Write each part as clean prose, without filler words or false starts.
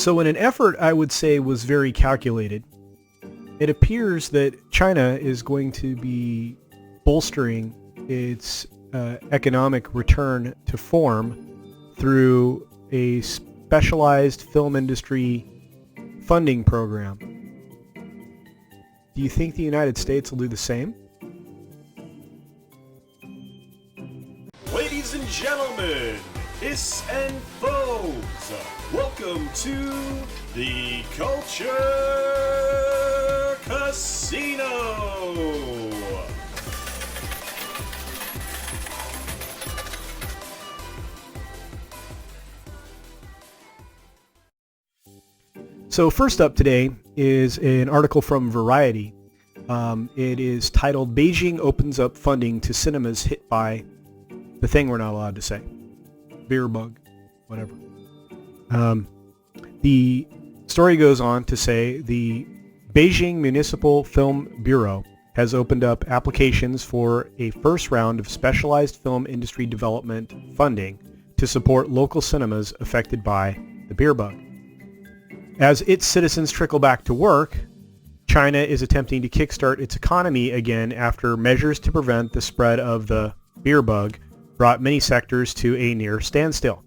So in an effort I would say was very calculated, it appears that China is going to be bolstering its economic return to form through a specialized film industry funding program. Do you think the United States will do the same? Ladies and gentlemen, hiss and foes, welcome to the Culture Casino! So first up today is an article from Variety. It is titled, Beijing opens up funding to cinemas hit by the thing we're not allowed to say. Beer bug, whatever. The story goes on to say the Beijing Municipal Film Bureau has opened up applications for a first round of specialized film industry development funding to support local cinemas affected by the beer bug. As its citizens trickle back to work, China is attempting to kickstart its economy again after measures to prevent the spread of the beer bug brought many sectors to a near standstill.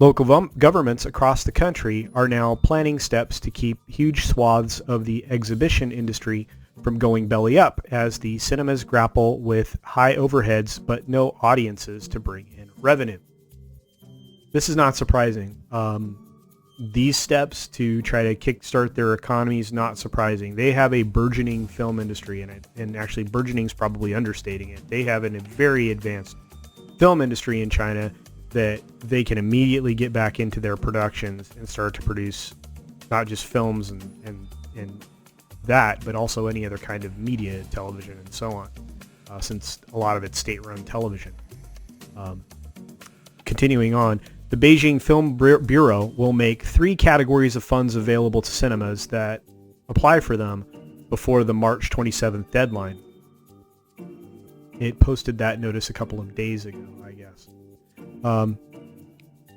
Local governments across the country are now planning steps to keep huge swaths of the exhibition industry from going belly up as the cinemas grapple with high overheads but no audiences to bring in revenue. This is not surprising. These steps to try to kickstart their economy is not surprising. They have a burgeoning film industry in it, and actually burgeoning is probably understating it. They have a very advanced film industry in China that they can immediately get back into their productions and start to produce not just films and that, but also any other kind of media, television, and so on, since a lot of it's state-run television. Continuing on, the Beijing Film Bureau will make 3 categories of funds available to cinemas that apply for them before the March 27th deadline. It posted that notice a couple of days ago, I guess.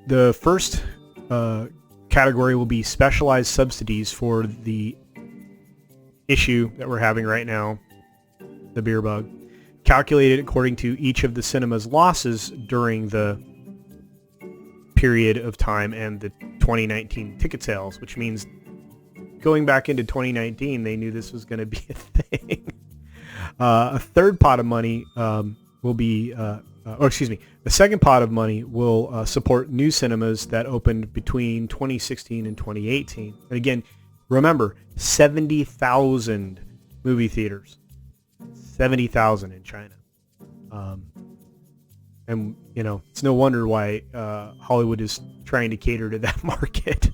The first category will be specialized subsidies for the issue that we're having right now, the beer bug, calculated according to each of the cinema's losses during the period of time and the 2019 ticket sales, which means going back into 2019, they knew this was going to be a thing. A third pot of money will be, the second pot of money will support new cinemas that opened between 2016 and 2018. And again, remember, 70,000 movie theaters. 70,000 in China. And, you know, it's no wonder why Hollywood is trying to cater to that market.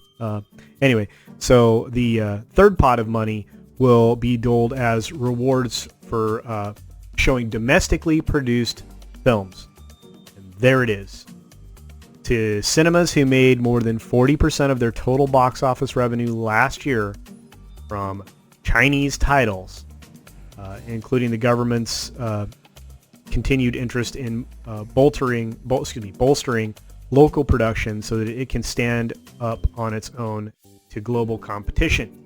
Anyway, so the third pot of money will be doled as rewards for showing domestically produced films. And there it is. To cinemas who made more than 40% of their total box office revenue last year from Chinese titles, including the government's continued interest in bolstering local production so that it can stand up on its own to global competition.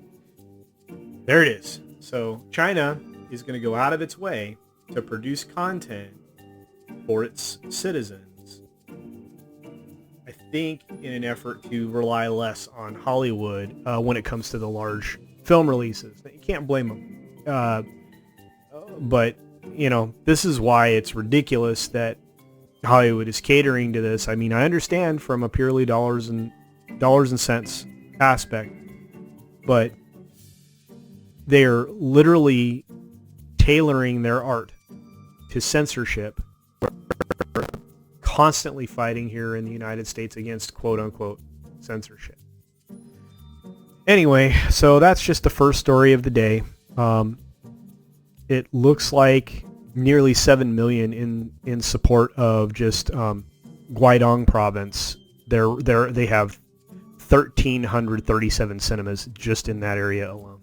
There it is. So China is going to go out of its way to produce content for its citizens, I think in an effort to rely less on Hollywood when it comes to the large film releases. You can't blame them. But you know, this is why it's ridiculous that Hollywood is catering to this. I mean, I understand from a purely dollars and cents aspect, but they're literally tailoring their art to censorship. We're constantly fighting here in the United States against quote-unquote censorship. Anyway, so that's just the first story of the day. It looks like nearly 7 million in support of just Guangdong province. They have 1,337 cinemas just in that area alone.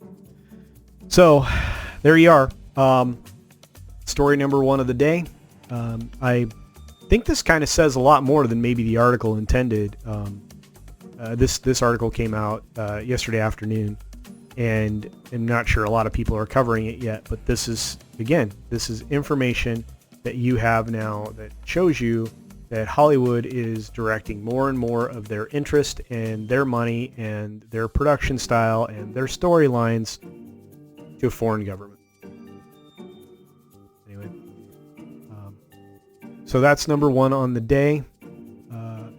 So there you are. Story number 1 of the day. I think this kind of says a lot more than maybe the article intended. this article came out yesterday afternoon, and I'm not sure a lot of people are covering it yet, but this is information that you have now that shows you that Hollywood is directing more and more of their interest and their money and their production style and their storylines to a foreign government. Anyway, so that's number one on the day.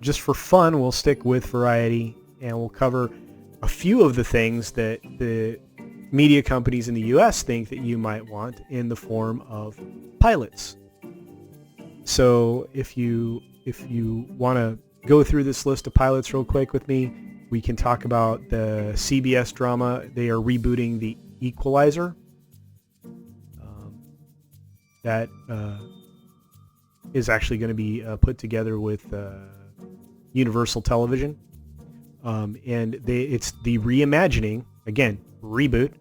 Just for fun, we'll stick with Variety, and we'll cover a few of the things that the media companies in the U.S. think that you might want in the form of pilots. So if you want to go through this list of pilots real quick with me, we can talk about the CBS drama. They are rebooting The Equalizer. That is actually going to be put together with Universal Television. And it's the reimagining, again, reboot,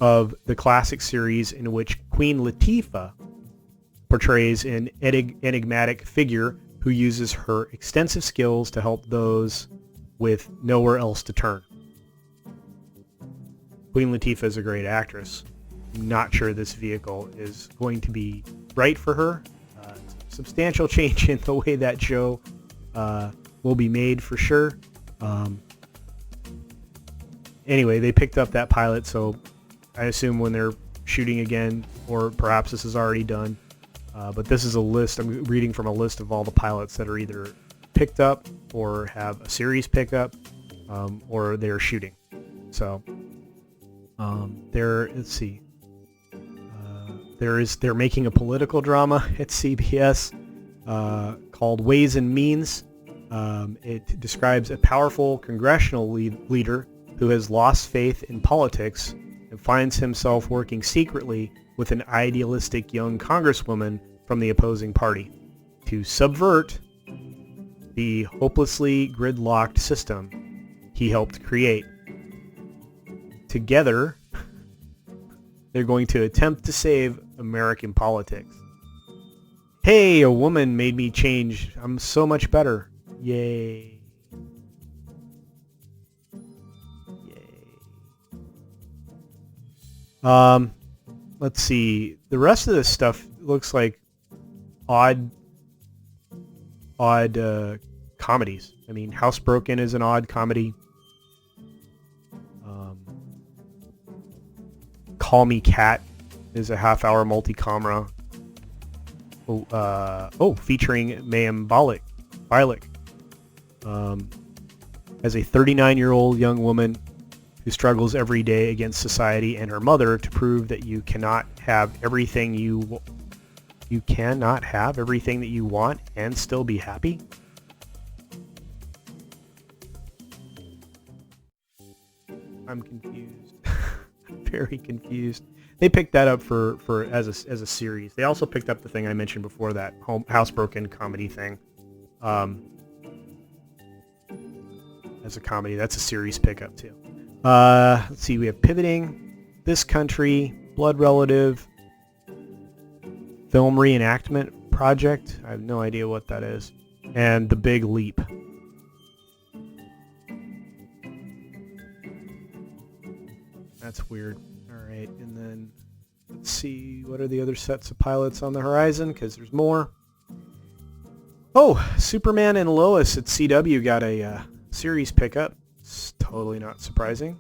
of the classic series in which Queen Latifah portrays an enigmatic figure who uses her extensive skills to help those with nowhere else to turn. Queen Latifah is a great actress. I'm not sure this vehicle is going to be right for her. Substantial change in the way that show will be made for sure. Anyway, they picked up that pilot, so I assume when they're shooting again, or perhaps this is already done, but this is a list. I'm reading from a list of all the pilots that are either picked up or have a series pickup, or they're shooting. So let's see. They're making a political drama at CBS called Ways and Means. It describes a powerful congressional leader who has lost faith in politics and finds himself working secretly with an idealistic young congresswoman from the opposing party to subvert the hopelessly gridlocked system he helped create. Together, they're going to attempt to save American politics. Hey, a woman made me change. I'm so much better. Yay. Let's see. The rest of this stuff looks like odd comedies. I mean, Housebroken is an odd comedy. Call Me Cat is a half-hour multi-camera. Featuring Mayim Bialik. As a 39-year-old young woman who struggles every day against society and her mother to prove that you cannot have everything you cannot have everything that you want and still be happy. I'm confused. I'm very confused. They picked that up for as a series. They also picked up the thing I mentioned before, that Housebroken comedy thing. As a comedy, that's a series pickup too. Let's see, we have Pivoting, This Country, Blood Relative, Film Reenactment Project. I have no idea what that is. And The Big Leap. That's weird. All right, and then let's see, what are the other sets of pilots on the horizon, because there's more. Oh, Superman and Lois at CW got a series pickup. It's totally not surprising.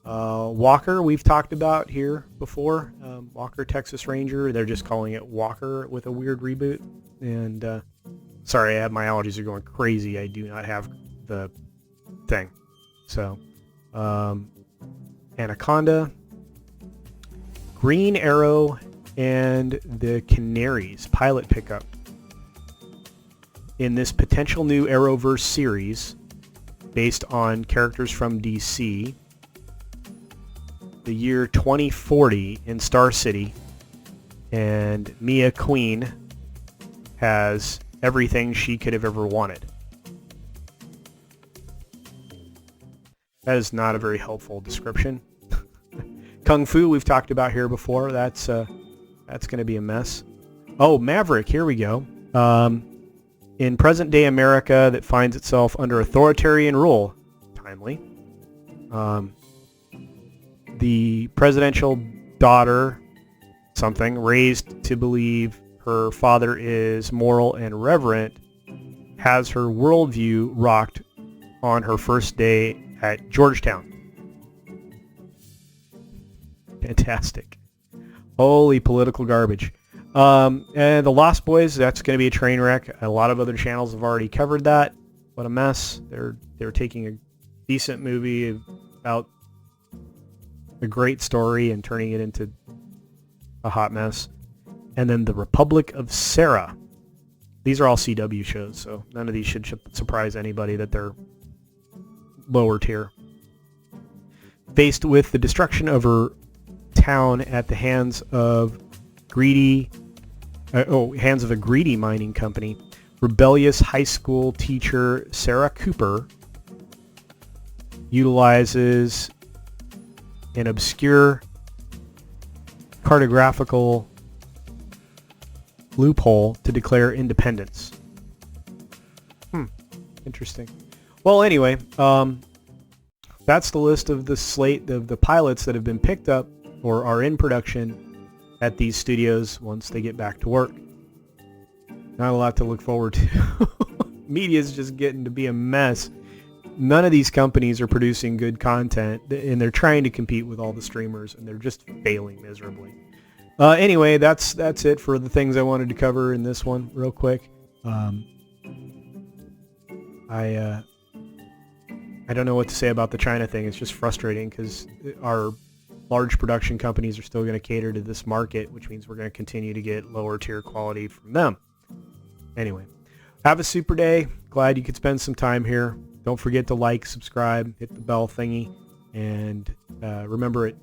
Walker, we've talked about here before. Walker, Texas Ranger. They're just calling it Walker with a weird reboot. And sorry, my allergies are going crazy. I do not have the thing. So, Anaconda, Green Arrow, and the Canaries pilot pickup in this potential new Arrowverse series based on characters from DC. The year 2040 in Star City, and Mia Queen has everything she could have ever wanted. That is not a very helpful description. Kung Fu, we've talked about here before. That's going to be a mess. Oh, Maverick, here we go. In present-day America that finds itself under authoritarian rule, timely, the presidential daughter, something, raised to believe her father is moral and reverent, has her worldview rocked on her first day at Georgetown. Fantastic. Holy political garbage. And The Lost Boys, that's going to be a train wreck. A lot of other channels have already covered that. What a mess. They're taking a decent movie about a great story and turning it into a hot mess. And then The Republic of Sarah. These are all CW shows, so none of these should surprise anybody that they're lower tier. Faced with the destruction of her town at the hands of hands of a greedy mining company, rebellious high school teacher Sarah Cooper utilizes an obscure cartographical loophole to declare independence. Interesting. Well, anyway, that's the list of the slate of the pilots that have been picked up or are in production at these studios once they get back to work. Not a lot to look forward to. Media's just getting to be a mess. None of these companies are producing good content, and they're trying to compete with all the streamers, and they're just failing miserably. Anyway, that's it for the things I wanted to cover in this one real quick. I don't know what to say about the China thing. It's just frustrating because our large production companies are still going to cater to this market, which means we're going to continue to get lower tier quality from them. Anyway, have a super day. Glad you could spend some time here. Don't forget to like, subscribe, hit the bell thingy, and remember at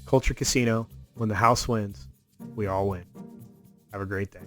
Culture Casino, when the house wins, we all win. Have a great day.